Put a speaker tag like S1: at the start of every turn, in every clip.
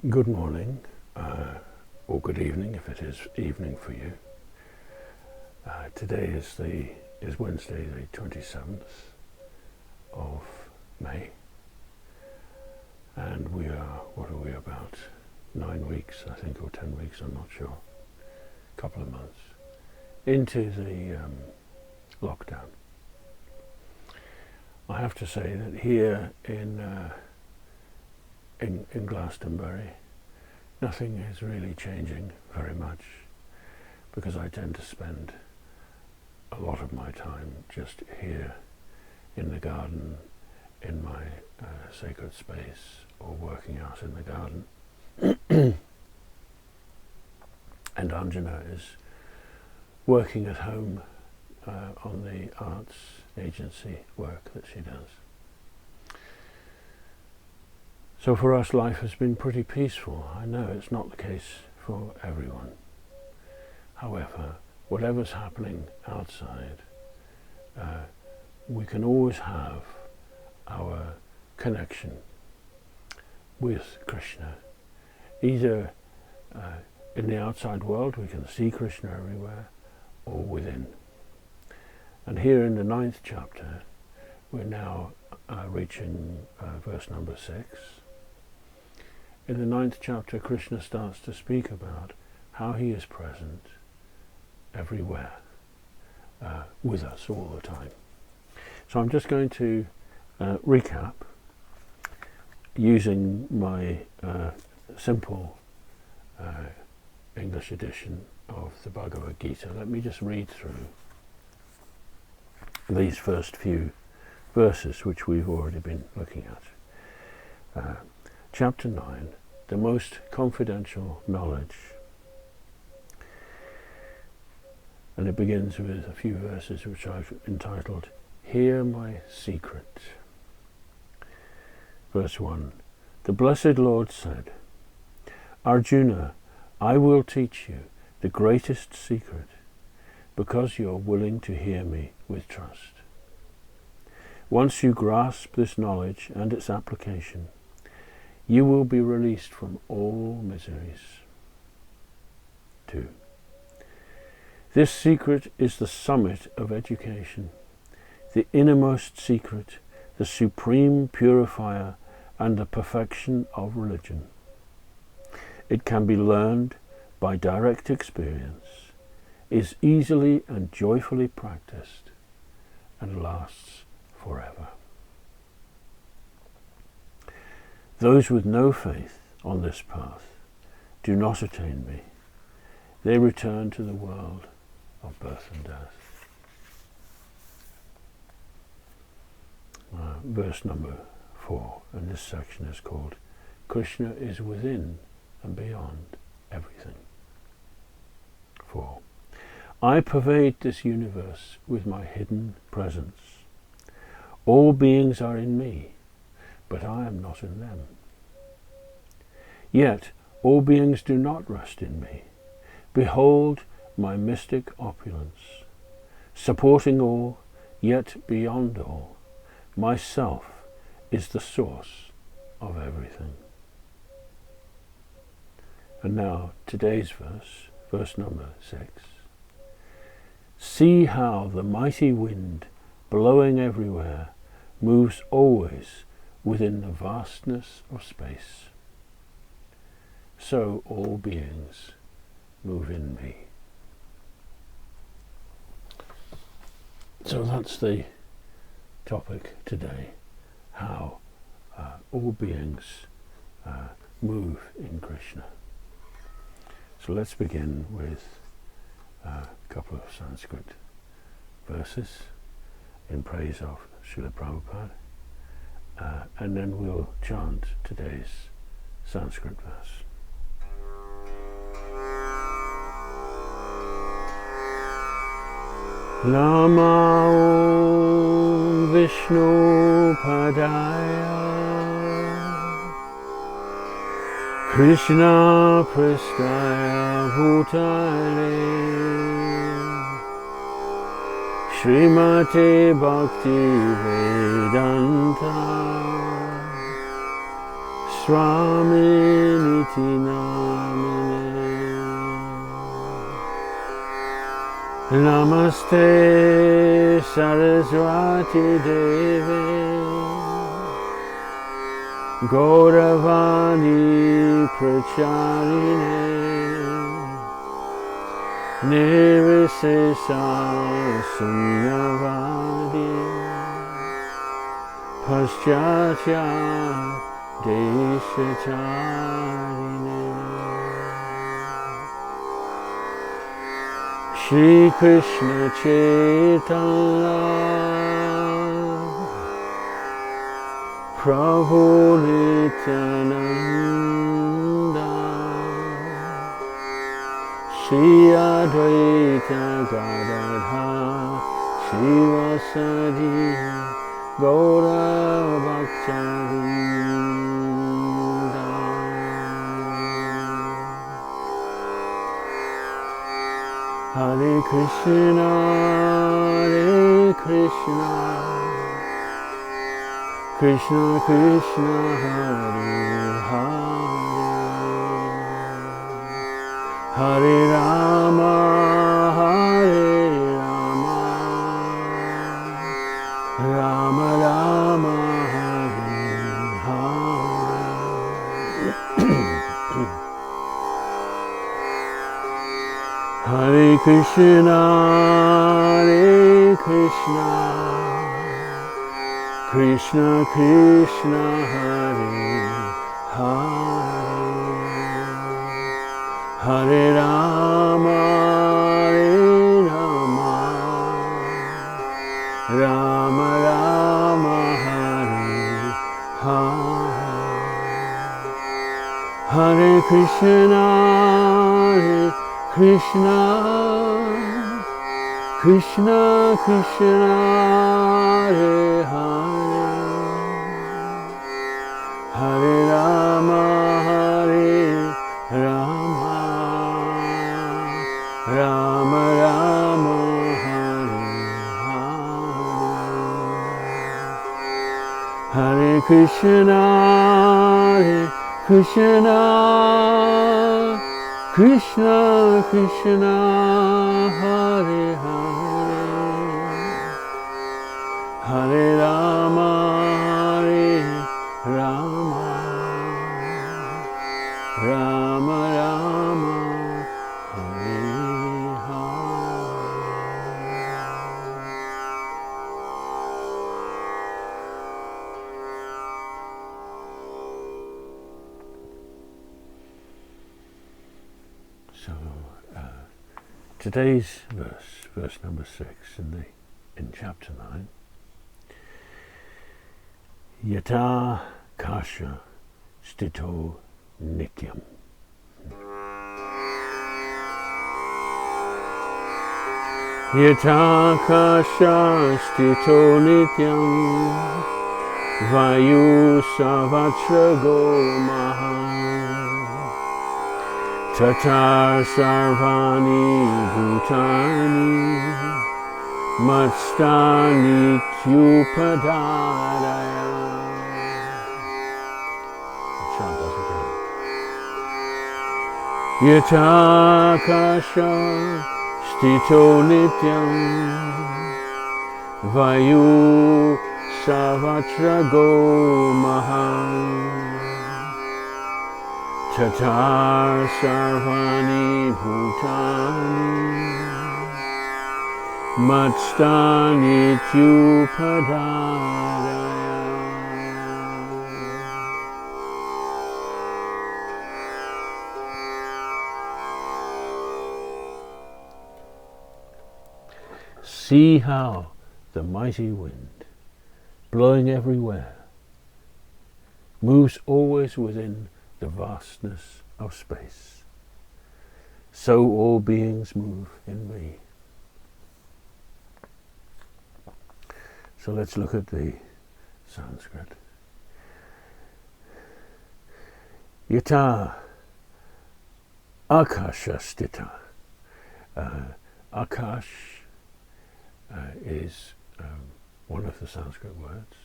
S1: Good morning, or good evening if it is evening for you. Today is Wednesday, the 27th of May, and we are, about 9 weeks, I think, or 10 weeks, I'm not sure, a couple of months, into the lockdown. I have to say that here in Glastonbury, nothing is really changing very much, because I tend to spend a lot of my time just here in the garden, in my sacred space, or working out in the garden. And Anjana is working at home on the arts agency work that she does. So for us, life has been pretty peaceful. I know it's not the case for everyone. However, whatever's happening outside, we can always have our connection with Krishna. Either in the outside world, we can see Krishna everywhere, or within. And here in the 9th chapter, we're now reaching verse number 6. In the 9th chapter, Krishna starts to speak about how he is present everywhere, with us all the time. So I'm just going to recap using my simple English edition of the Bhagavad Gita. Let me just read through these first few verses which we've already been looking at. Chapter 9, the most confidential knowledge. And it begins with a few verses which I've entitled, Hear My Secret. Verse 1, the Blessed Lord said, Arjuna, I will teach you the greatest secret, because you are willing to hear me with trust. Once you grasp this knowledge and its application, you will be released from all miseries. 2. This secret is the summit of education, the innermost secret, the supreme purifier, and the perfection of religion. It can be learned by direct experience, is easily and joyfully practiced, and lasts forever. Those with no faith on this path do not attain me. They return to the world of birth and death. Verse number 4, and this section is called Krishna is within and beyond everything. 4. I pervade this universe with my hidden presence. All beings are in me, but I am not in them. Yet all beings do not rest in me. Behold my mystic opulence, supporting all, yet beyond all. Myself is the source of everything. And now today's verse, verse number 6. See how the mighty wind, blowing everywhere, moves always within the vastness of space. So all beings move in me. So that's the topic today, how all beings move in Krishna. So let's begin with a couple of Sanskrit verses in praise of Srila Prabhupada, and then we'll chant today's Sanskrit verse. Nama Om Vishnu Padaya Krishna Prasthaya Bhutale Srimate Bhakti Vedanta Swamini iti namine. Namaste Saraswati Devi Gauravani Pracharine Nirvisesa Sunyavadi Paschatya Deshatarine. Shri Krishna Chaitanya Prabhu Nityananda Shri Advaita Gadadhar Shivasadi Gaura Bhaktavinda. Hare Krishna, Krishna Krishna, Hare Hare, Hare Rama, Rama Rama, Hare Krishna, Krishna Krishna, Hare Hare, Hare Rama, Rama Rama, Hare Hare, Hare Krishna, Krishna Krishna, Hare Hare, Hare Rama, Rama Rama, Hare Hare, Hare Krishna, Krishna Krishna, Hare Hare, Hare Rama, Rama Rama, Hare Hare. So today's verse number 6 in chapter 9. Yata kasha stito nityam. Yata kasha stito nityam vayu savatra go mahan tatar sarvani bhutani matstani tyupadaraya. Yata kasha stito nityam vayu savatra go mahan tatar sarvani bhutani matstani tyupadaraya. See how the mighty wind, blowing everywhere, moves always within the vastness of space. So all beings move in me. So let's look at the Sanskrit. Yata akashastita. Akash is one of the Sanskrit words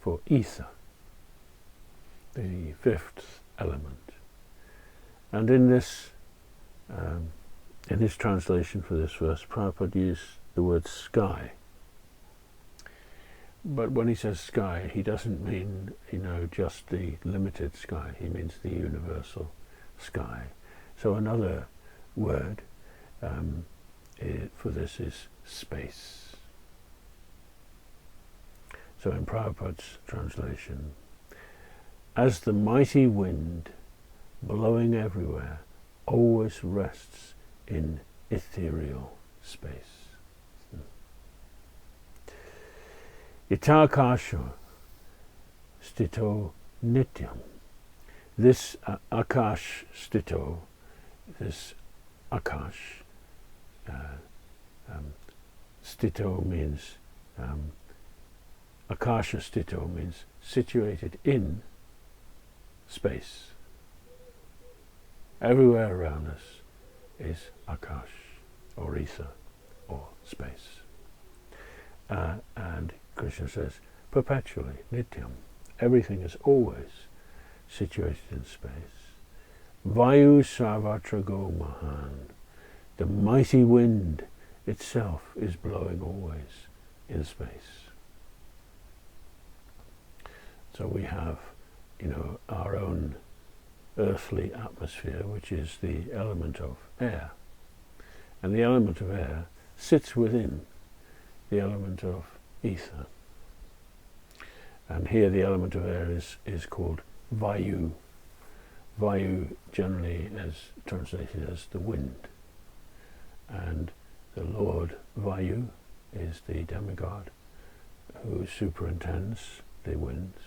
S1: for ether, the fifth element. And in this translation for this verse, Prabhupada used the word sky. But when he says sky, he doesn't mean, just the limited sky. He means the universal sky. So another word for this is space. So in Prabhupada's translation, as the mighty wind blowing everywhere always rests in ethereal space. Itakasha stito nityam. This Akash stito, this Akash, stito means, Akasha stito means situated in space. Everywhere around us is Akash, or ether, or space. And Krishna says, perpetually, nityam, everything is always situated in space. Vayu sarvatra go mahan, the mighty wind itself is blowing always in space. So we have, our own earthly atmosphere, which is the element of air. And the element of air sits within the element of ether. And here the element of air is called Vayu. Vayu generally is translated as the wind. And the Lord Vayu is the demigod who superintends the winds.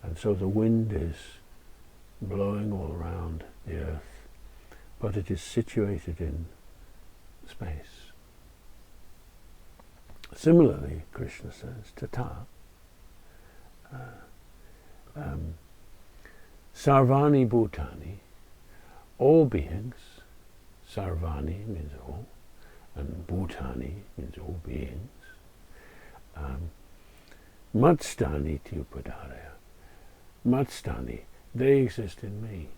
S1: And so the wind is blowing all around the earth, but it is situated in space. Similarly, Krishna says, Tata, Sarvani Bhutani, all beings, Sarvani means all, and Bhutani means all beings, Matstani Upadarya, Matstani, they exist in me.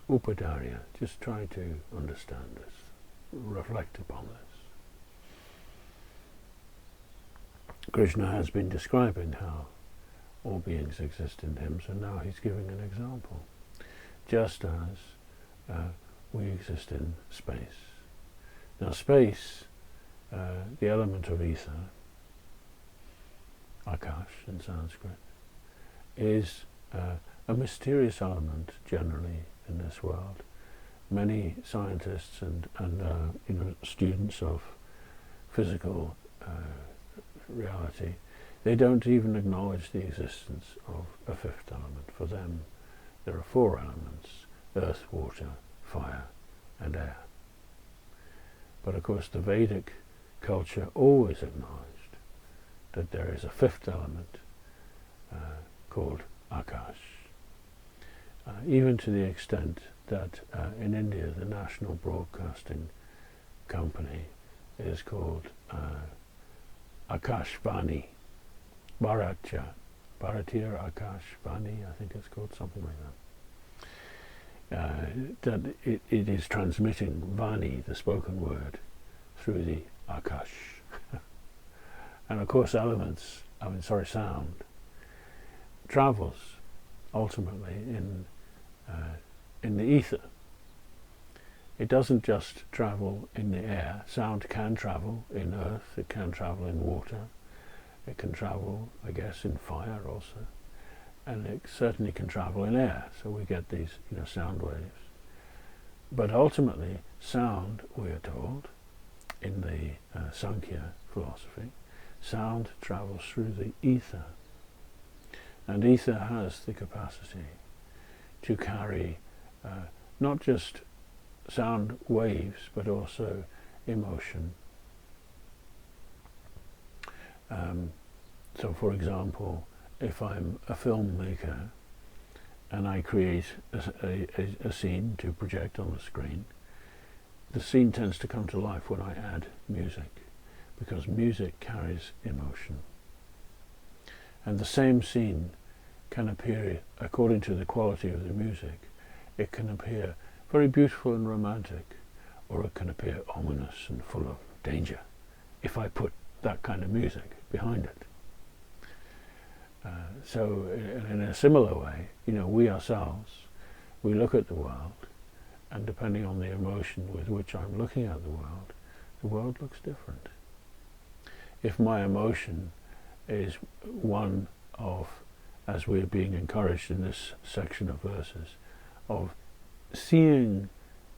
S1: Upadarya, just try to understand this, reflect upon this. Krishna has been describing how all beings exist in him, so now he's giving an example. Just as we exist in space. Now space, the element of ether, Akash in Sanskrit, is a mysterious element generally in this world. Many scientists and students of physical reality, they don't even acknowledge the existence of a fifth element. For them, there are four elements: earth, water, fire, and air. But of course, the Vedic culture always acknowledged that there is a fifth element called Akash. Even to the extent that in India, the national broadcasting company is called Akash Vani, Bharatiya Akash Vani, I think it's called, something like that. That it is transmitting Vani, the spoken word, through the Akash. And of course sound travels ultimately in the ether. It doesn't just travel in the air. Sound can travel in earth, it can travel in water, it can travel, I guess, in fire also, and it certainly can travel in air, so we get these sound waves. But ultimately, sound, we are told, in the Sankhya philosophy, sound travels through the ether. And ether has the capacity to carry not just sound waves, but also emotion. So for example, if I'm a filmmaker and I create a scene to project on the screen, the scene tends to come to life when I add music, because music carries emotion. And the same scene can appear, according to the quality of the music, it can appear very beautiful and romantic, or it can appear ominous and full of danger if I put that kind of music behind it. So in a similar way, we ourselves, we look at the world, and depending on the emotion with which I'm looking at the world looks different. If my emotion is one of, as we're being encouraged in this section of verses, of seeing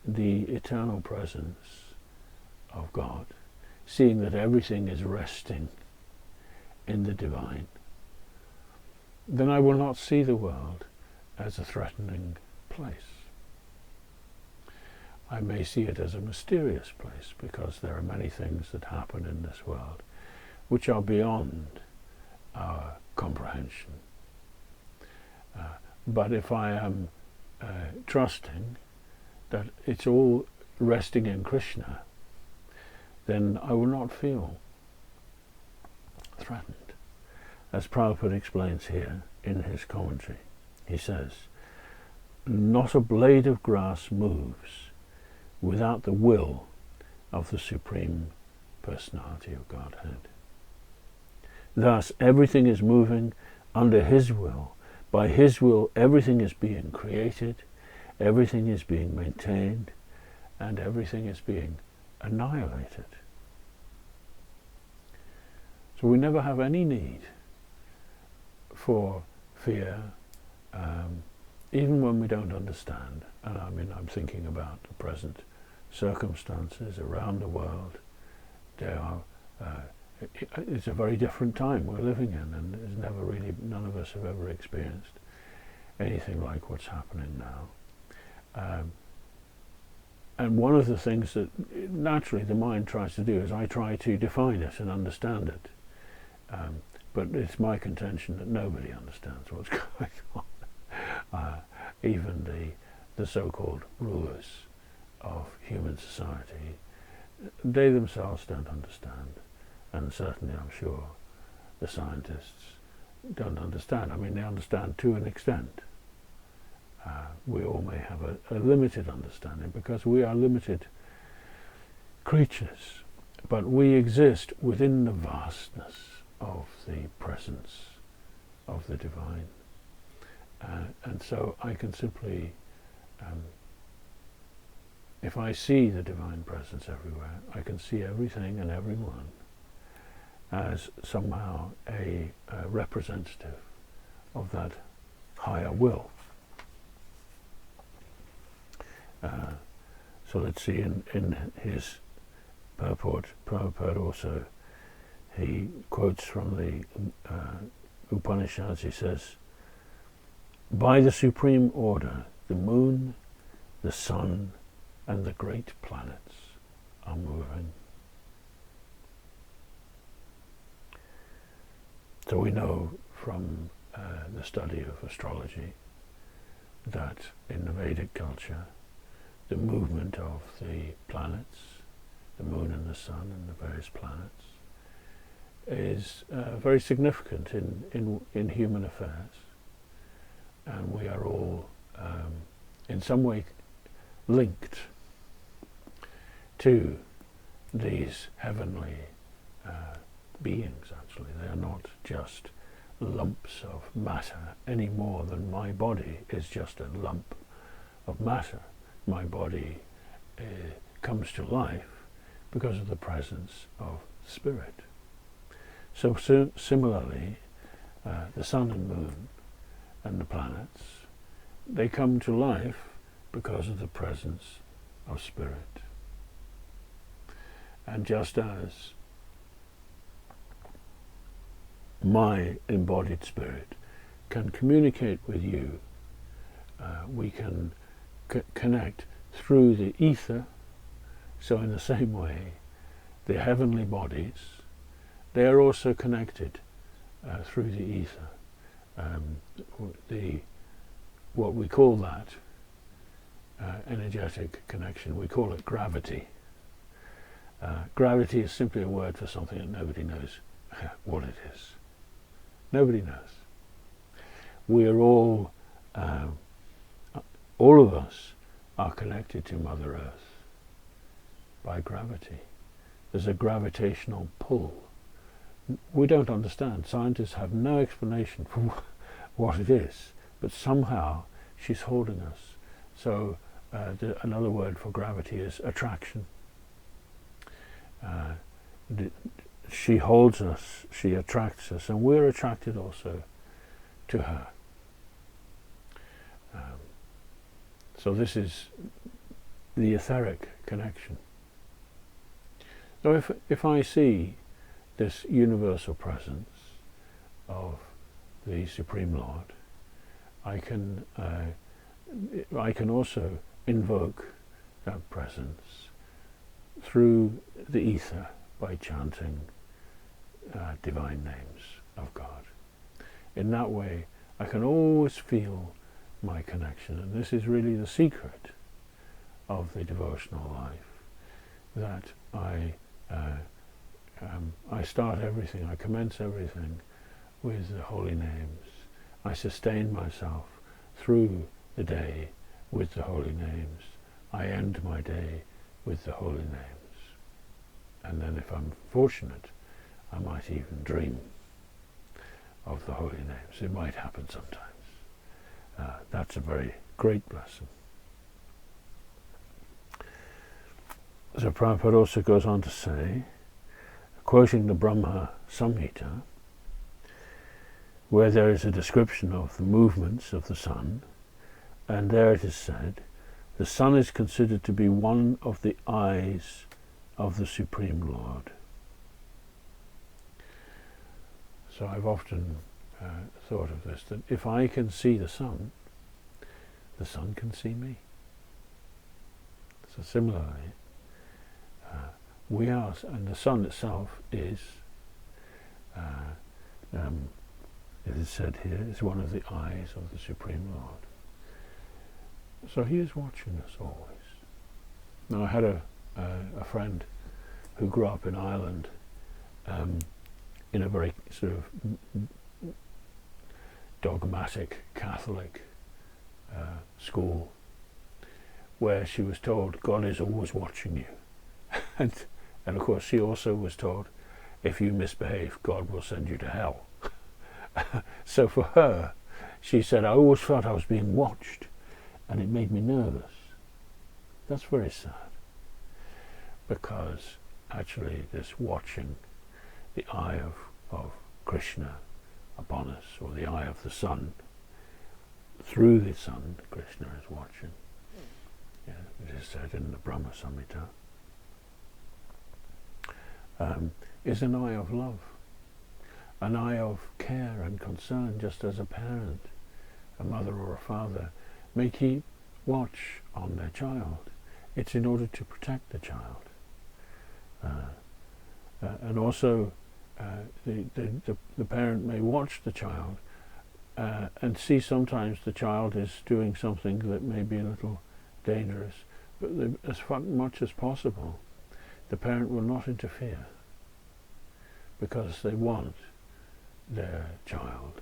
S1: the eternal presence of God, seeing that everything is resting in the divine, then I will not see the world as a threatening place. I may see it as a mysterious place, because there are many things that happen in this world which are beyond our comprehension. But if I am trusting that it's all resting in Krishna, then I will not feel threatened. As Prabhupada explains here in his commentary, he says, "Not a blade of grass moves without the will of the Supreme Personality of Godhead. Thus, everything is moving under His will. By His will, everything is being created, everything is being maintained, and everything is being annihilated." So we never have any need for fear, even when we don't understand. And I'm thinking about the present circumstances around the world. It's a very different time we're living in, and it's never really, none of us have ever experienced anything like what's happening now. And one of the things that naturally the mind tries to do is I try to define it and understand it. But it's my contention that nobody understands what's going on. Even the so-called rulers of human society, they themselves don't understand. And certainly, I'm sure, the scientists don't understand. They understand to an extent. We all may have a limited understanding, because we are limited creatures, but we exist within the vastness of the presence of the divine. And so I can simply, if I see the divine presence everywhere, I can see everything and everyone as somehow a representative of that higher will. So let's see, in his purport, Prabhupada also, he quotes from the Upanishads. He says, "By the supreme order, the moon, the sun, and the great planets are moving." So we know from the study of astrology that in the Vedic culture, the movement of the planets, the moon and the sun and the various planets, is very significant in human affairs. And we are all in some way linked to these heavenly beings. Actually, they are not just lumps of matter any more than my body is just a lump of matter. My body comes to life because of the presence of spirit. So similarly, the sun and moon and the planets, they come to life because of the presence of spirit. And just as my embodied spirit can communicate with you, we can connect through the ether. So in the same way, the heavenly bodies, they are also connected through the ether. What we call that energetic connection, we call it gravity. Gravity is simply a word for something that nobody knows what it is. Nobody knows. We are all of us are connected to Mother Earth by gravity. There's a gravitational pull. We don't understand. Scientists have no explanation for what it is, but somehow she's holding us. So another word for gravity is attraction. She holds us, she attracts us, and we're attracted also to her. So this is the etheric connection. So if I see this universal presence of the Supreme Lord, I can also invoke that presence through the ether by chanting divine names of God. In that way, I can always feel my connection, and this is really the secret of the devotional life, that I start everything, I commence everything with the holy names. I sustain myself through the day with the holy names. I end my day with the holy names. And then if I'm fortunate, I might even dream of the holy names. It might happen sometimes. That's a very great blessing. So Prabhupada also goes on to say, quoting the Brahma Samhita, where there is a description of the movements of the sun, and there it is said, the sun is considered to be one of the eyes of the Supreme Lord. So I've often thought of this, that if I can see the sun can see me. So similarly, we are, and the sun itself is, it is said here, is one of the eyes of the Supreme Lord. So he is watching us always. Now I had a friend who grew up in Ireland in a very sort of dogmatic Catholic school, where she was told God is always watching you. and of course she also was told, if you misbehave, God will send you to hell. So for her, she said, I always felt I was being watched, and it made me nervous. That's very sad, because actually this watching, the eye of Krishna upon us, or the eye of the sun, through the sun Krishna is watching. Yeah, it is said in the Brahma Samhita, is an eye of love, an eye of care and concern, just as a parent, a mother or a father, may keep watch on their child. It's in order to protect the child. And also the parent may watch the child and see sometimes the child is doing something that may be a little dangerous, but as much as possible the parent will not interfere, because they want their child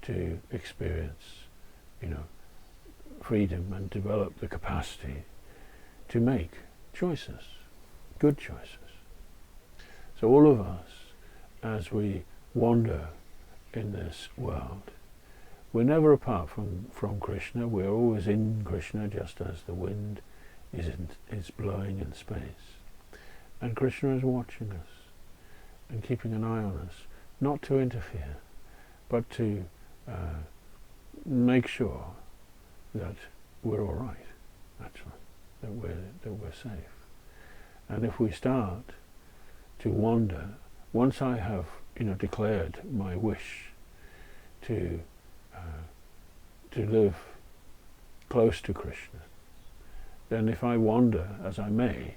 S1: to experience, freedom and develop the capacity to make choices, good choices. So all of us, as we wander in this world, we're never apart from Krishna. We're always in Krishna, just as the wind is blowing in space. And Krishna is watching us and keeping an eye on us, not to interfere, but to make sure that we're all right, actually, that we're safe. And if we start to wander, once I have declared my wish to live close to Krishna, then if I wander as I may,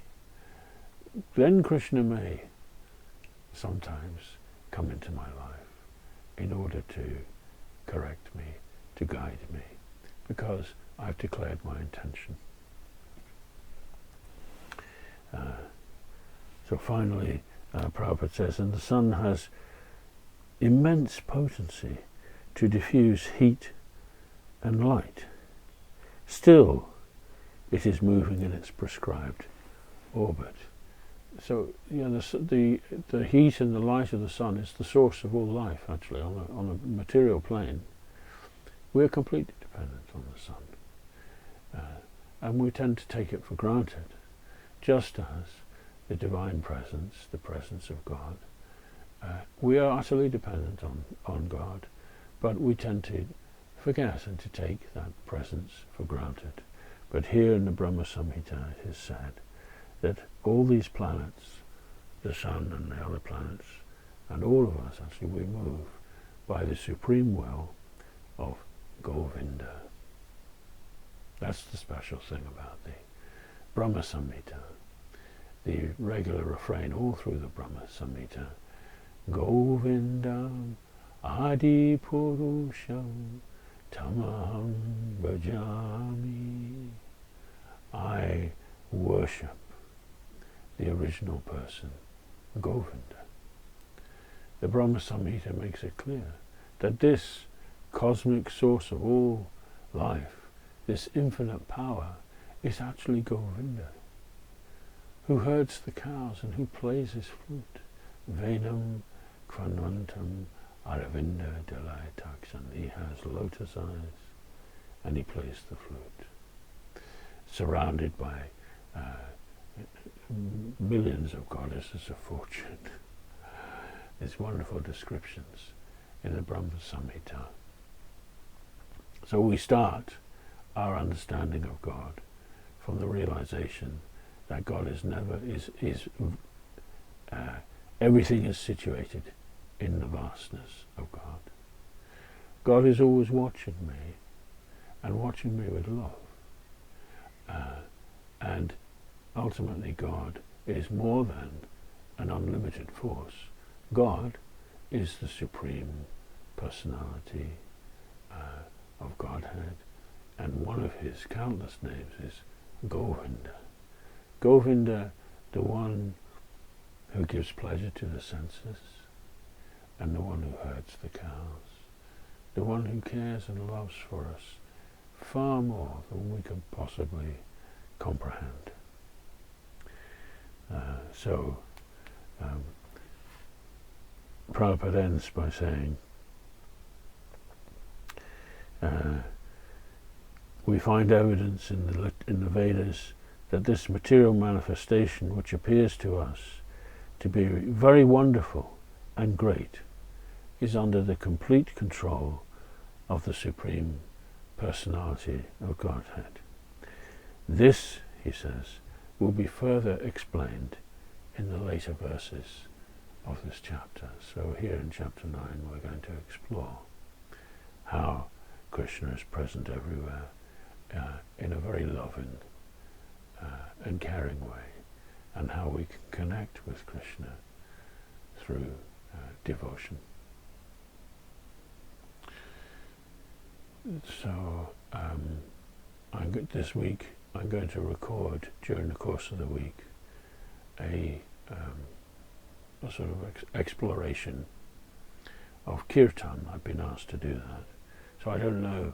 S1: then Krishna may sometimes come into my life in order to correct me, to guide me, because I've declared my intention. So finally, Prabhupada says, and the sun has immense potency to diffuse heat and light. Still, it is moving in its prescribed orbit. So the heat and the light of the sun is the source of all life, actually, on a material plane. We're completely dependent on the sun. And we tend to take it for granted, just as the divine presence, the presence of God. We are utterly dependent on God, but we tend to forget and to take that presence for granted. But here in the Brahma Samhita it is said that all these planets, the sun and the other planets, and all of us actually, we move by the supreme will of Govinda. That's the special thing about the Brahma Samhita. The regular refrain all through the Brahma Samhita, Govindam Adi Purusham Tamaham Bhajami. I worship the original person, Govinda. The Brahma Samhita makes it clear that this cosmic source of all life, this infinite power, is actually Govinda, who herds the cows and who plays his flute. Venam Kranvantam Aravinda Dalayatakshan. He has lotus eyes and he plays the flute, surrounded by millions of goddesses of fortune. There's wonderful descriptions in the Brahma Samhita. So we start our understanding of God from the realization that God is never everything is situated in the vastness of God. God is always watching me, and watching me with love. And ultimately God is more than an unlimited force. God is the supreme personality of Godhead, and one of his countless names is Govinda. Govinda, the one who gives pleasure to the senses, and the one who herds the cows, the one who cares and loves for us far more than we can possibly comprehend. Prabhupada ends by saying, we find evidence in the Vedas that this material manifestation, which appears to us to be very wonderful and great, is under the complete control of the Supreme Personality of Godhead. This, he says, will be further explained in the later verses of this chapter. So here in chapter 9 we're going to explore how Krishna is present everywhere in a very loving and caring way, and how we can connect with Krishna through devotion. So this week I'm going to record during the course of the week a sort of exploration of kirtan. I've been asked to do that. So I don't know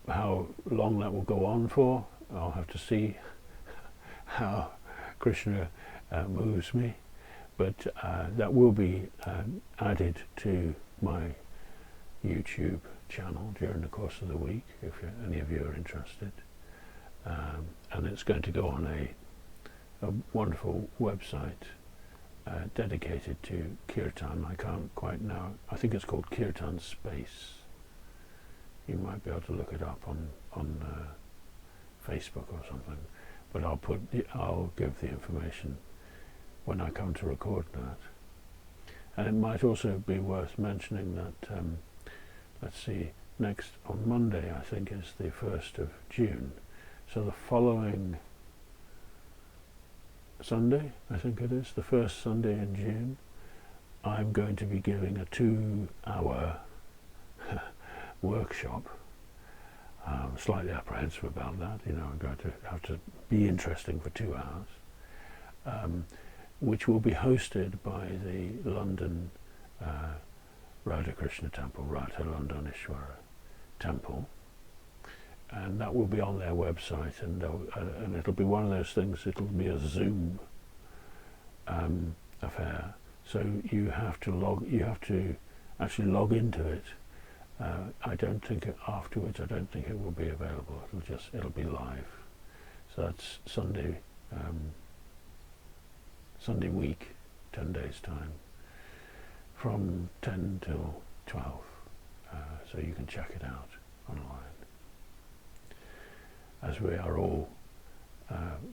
S1: how long that will go on for. I'll have to see how Krishna moves me. But that will be added to my YouTube channel during the course of the week, if any of you are interested. And it's going to go on a wonderful website dedicated to kirtan. I can't quite know. I think it's called Kirtan Space. You might be able to look it up on Facebook or something. But I'll give the information when I come to record that. And it might also be worth mentioning that let's see, next on Monday I think is the 1st of June. So the following Sunday, I think it is, the first Sunday in June, I'm going to be giving a 2-hour workshop. I'm slightly apprehensive about that, I'm going to have to be interesting for 2 hours, which will be hosted by the London Radha Krishna Temple, Radha Londoneshwara Temple, and that will be on their website, and it'll be one of those things. It'll be a Zoom affair, so you have to actually log into it. I don't think afterwards. I don't think it will be available. It'll be live. So that's Sunday week, 10 days time, from 10 till 12. So you can check it out online. As we are all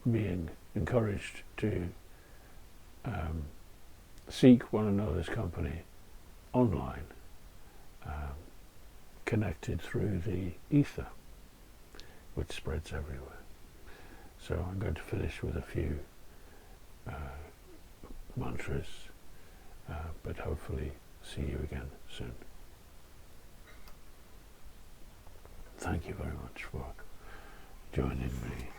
S1: being encouraged to seek one another's company online, connected through the ether, which spreads everywhere. So I'm going to finish with a few mantras, but hopefully see you again soon. Thank you very much for joining me.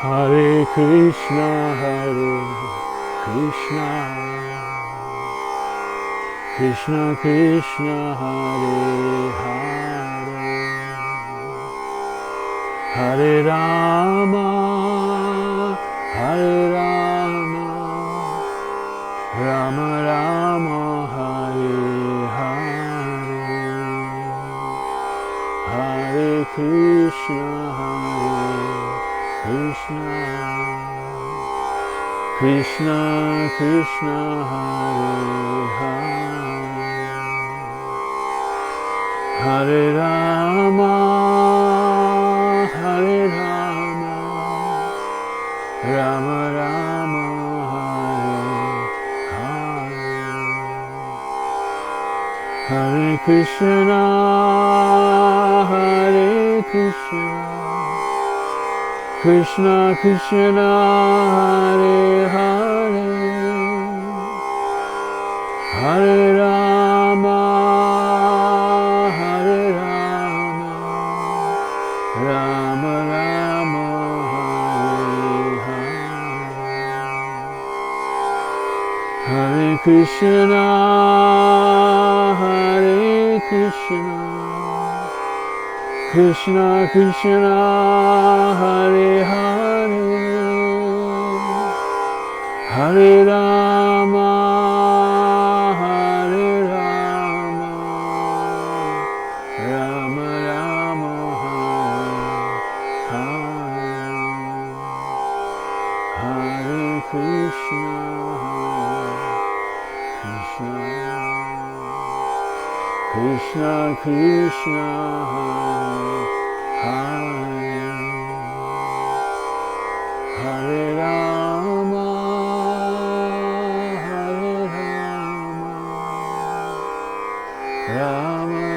S1: Hare Krishna, Hare Krishna, Krishna Krishna, Hare Hare, Hare Rama, Hare Rama, Rama Rama, Hare Hare, Hare Krishna, Hare Krishna, Krishna Krishna, Hare Hare, Hare Rama, Hare Rama, Rama Rama, Hare Hare, Hare Krishna, Hare Krishna, Krishna Krishna, Hare Hare, Hare Rama, Hare Rama, Rama Rama, Hare Hare, Hare Krishna, Hare Krishna, Krishna Krishna, Hare Hare, Hare Rama, Hare Rama, Rama Rama, Hare Hare, Hare Krishna, Krishna Krishna, Hare Hare, Hare Rama, Hare Rama, Rama